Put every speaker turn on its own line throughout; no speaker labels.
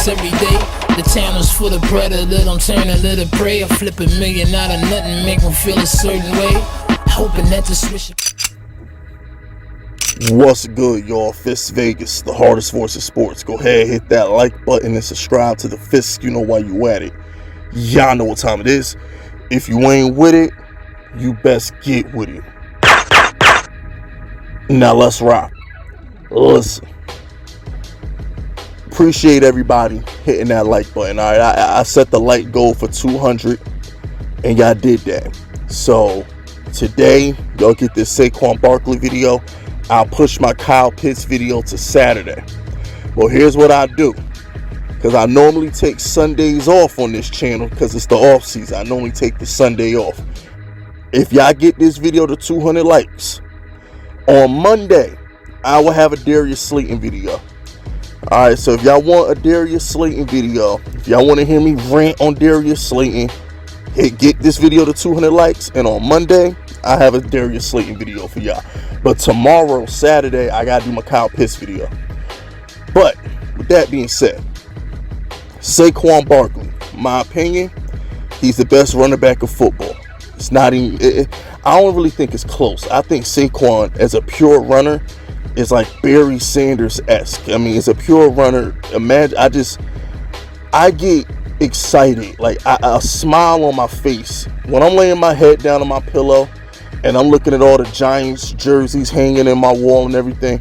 streets every day. The town is full of predator, don't turn a little prey. I flip $1 million out of nothing, make them feel a certain way. Hoping that the switch.
What's good, y'all? Fisk Vegas, the hardest voice of sports. Go ahead, hit that like button and subscribe to the Fisk. You know why you at it. Y'all know what time it is. If you ain't with it, you best get with it. Now let's rock. Listen. Appreciate everybody hitting that like button. All right, I set the like goal for 200, and y'all did that. So today, y'all get this Saquon Barkley video. I'll push my Kyle Pitts video to Saturday. Well, here's what I do. Because I normally take Sundays off on this channel because it's the off season. I normally take the Sunday off. If y'all get this video to 200 likes, on Monday, I will have a Darius Slayton video. Alright, so if y'all want a Darius Slayton video, if y'all want to hear me rant on Darius Slayton, get this video to 200 likes, and on Monday, I have a Darius Slayton video for y'all. But tomorrow, Saturday, I gotta do my Kyle Pitts video. But with that being said, Saquon Barkley, my opinion, he's the best running back of football. It's not even. I don't really think it's close. I think Saquon, as a pure runner, is like Barry Sanders-esque. I mean, it's a pure runner. Imagine, I get excited, like a smile on my face when I'm laying my head down on my pillow and I'm looking at all the Giants jerseys hanging in my wall and everything.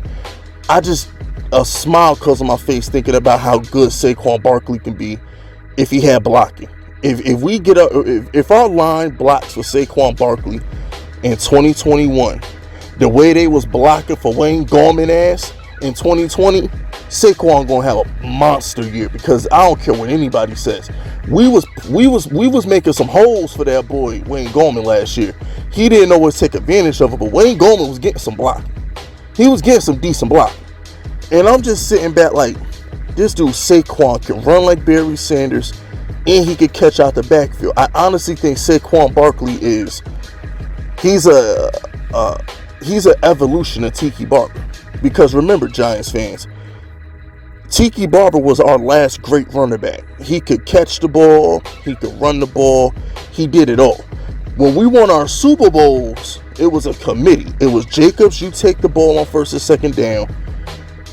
A smile comes on my face thinking about how good Saquon Barkley can be if he had blocking. If our line blocks for Saquon Barkley in 2021, the way they was blocking for Wayne Gallman ass in 2020, Saquon gonna have a monster year, because I don't care what anybody says. We was making some holes for that boy Wayne Gallman last year. He didn't know what to take advantage of it, but Wayne Gallman was getting some blocking. He was getting some decent blocking. And I'm just sitting back like, this dude Saquon can run like Barry Sanders, and he can catch out the backfield. I honestly think Saquon Barkley he's an evolution of Tiki Barber. Because remember, Giants fans, Tiki Barber was our last great running back. He could catch the ball, he could run the ball, he did it all. When we won our Super Bowls, it was a committee. It was Jacobs, you take the ball on first and second down,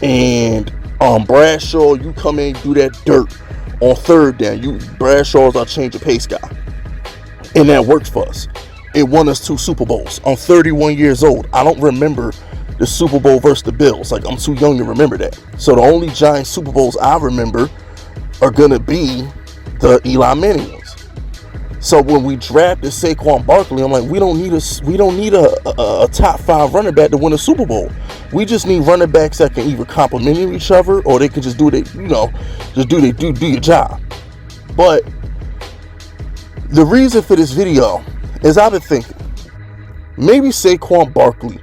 and Bradshaw, you come in and do that dirt on third down. Bradshaw's our change of pace guy. And that worked for us. It won us 2 Super Bowls. I'm 31 years old. I don't remember the Super Bowl versus the Bills. Like, I'm too young to remember that. So the only Giants Super Bowls I remember are gonna be the Eli Manning ones. So when we drafted Saquon Barkley, I'm like, we don't need a top 5 running back to win a Super Bowl. We just need running backs that can either complement each other, or they can just do your job. But the reason for this video is I've been thinking, maybe Saquon Barkley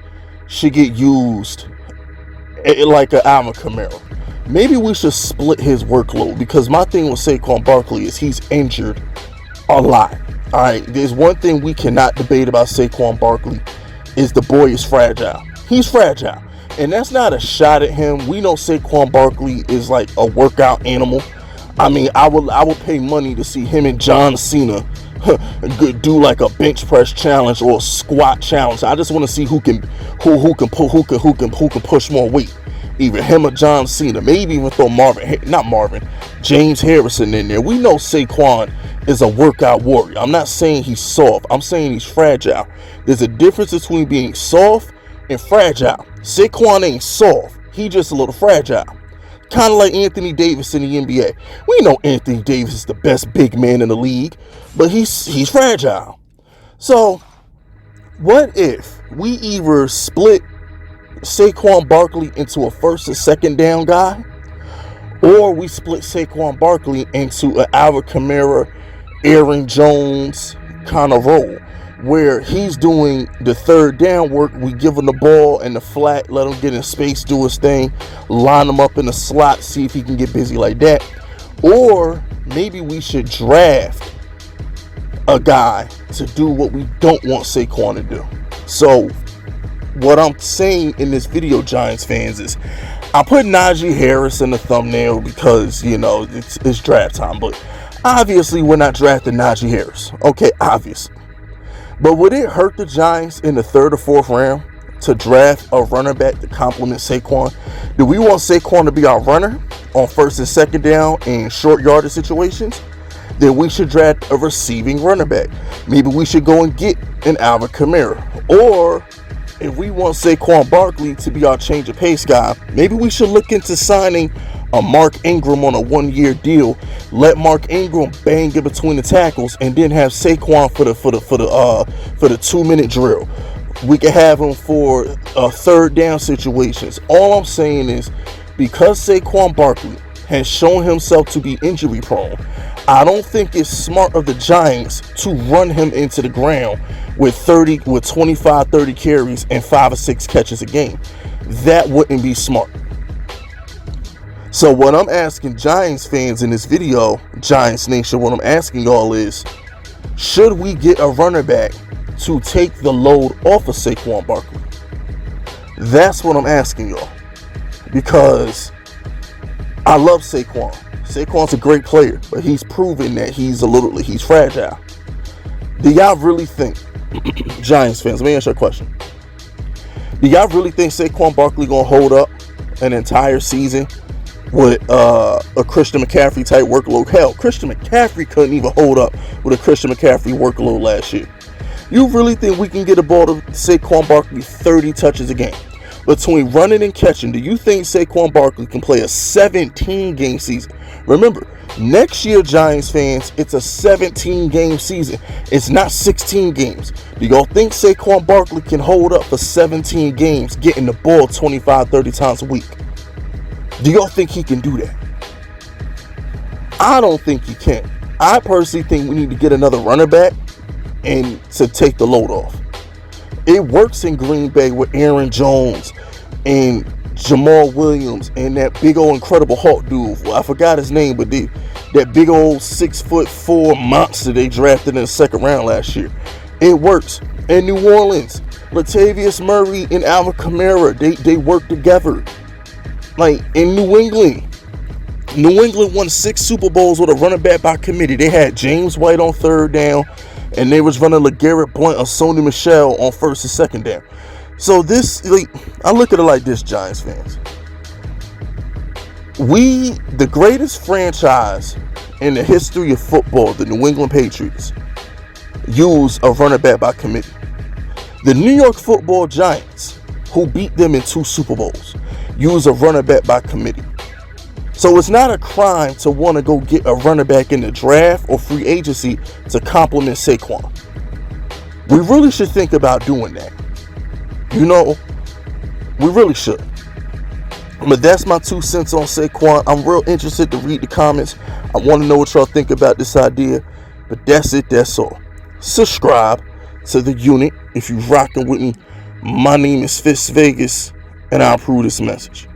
should get used like an Alvin Kamara. Maybe we should split his workload, because my thing with Saquon Barkley is he's injured a lot. All right, there's one thing we cannot debate about Saquon Barkley, is the boy is fragile. He's fragile, and that's not a shot at him. We know Saquon Barkley is like a workout animal. I mean, I would pay money to see him and John Cena do like a bench press challenge or a squat challenge. I just want to see who can push more weight. Either him or John Cena. Maybe even throw James Harrison in there. We know Saquon is a workout warrior. I'm not saying he's soft. I'm saying he's fragile. There's a difference between being soft and fragile. Saquon ain't soft. He just a little fragile. Kind of like Anthony Davis in the NBA. We know Anthony Davis is the best big man in the league, but he's fragile. So, what if we either split Saquon Barkley into a first and second down guy, or we split Saquon Barkley into an Alvin Kamara, Aaron Jones kind of role, where he's doing the third down work. We give him the ball in the flat, let him get in space, do his thing, line him up in the slot, see if he can get busy like that. Or maybe we should draft a guy to do what we don't want Saquon to do. So what I'm saying in this video, Giants fans, is I put Najee Harris in the thumbnail because, you know, it's draft time. But obviously, we're not drafting Najee Harris. Okay, obviously. But would it hurt the Giants in the 3rd or 4th round to draft a running back to complement Saquon? Do we want Saquon to be our runner on 1st and 2nd down in short yardage situations? Then we should draft a receiving running back. Maybe we should go and get an Alvin Kamara. Or if we want Saquon Barkley to be our change of pace guy, maybe we should look into signing a Mark Ingram on a 1-year deal. Let Mark Ingram bang in between the tackles, and then have Saquon for the 2-minute drill. We can have him for 3rd down situations. All I'm saying is, because Saquon Barkley has shown himself to be injury prone, I don't think it's smart of the Giants to run him into the ground with 25, 30 carries and 5 or 6 catches a game. That wouldn't be smart. So what I'm asking Giants fans in this video, Giants Nation, what I'm asking y'all is, should we get a running back to take the load off of Saquon Barkley? That's what I'm asking y'all. Because I love Saquon. Saquon's a great player, but he's proven that he's fragile. Do y'all really think, Giants fans, let me ask you a question. Do y'all really think Saquon Barkley gonna hold up an entire season with a Christian McCaffrey type workload? Hell, Christian McCaffrey couldn't even hold up with a Christian McCaffrey workload last year. You really think we can get a ball to Saquon Barkley 30 touches a game? Between running and catching, do you think Saquon Barkley can play a 17-game season? Remember, next year, Giants fans, it's a 17-game season. It's not 16 games. Do y'all think Saquon Barkley can hold up for 17 games, getting the ball 25, 30 times a week? Do y'all think he can do that? I don't think he can. I personally think we need to get another running back and to take the load off. It works in Green Bay with Aaron Jones and Jamal Williams and that big old Incredible Hulk dude. Well, I forgot his name, but that big old 6'4" monster they drafted in the 2nd round last year. It works. In New Orleans, Latavius Murray and Alvin Kamara, they work together. Like in New England won 6 Super Bowls with a running back by committee. They had James White on 3rd down, and they was running LeGarrette Blount or Sony Michel on 1st and 2nd down. So this, I look at it like this, Giants fans. The greatest franchise in the history of football, the New England Patriots, use a running back by committee. The New York Football Giants, who beat them in 2 Super Bowls, use a running back by committee. So it's not a crime to want to go get a running back in the draft or free agency to complement Saquon. We really should think about doing that. You know, we really should. But that's my 2 cents on Saquon. I'm real interested to read the comments. I want to know what y'all think about this idea. But that's it, that's all. Subscribe to the unit if you're rocking with me. My name is Fisk Vegas, and I approve this message.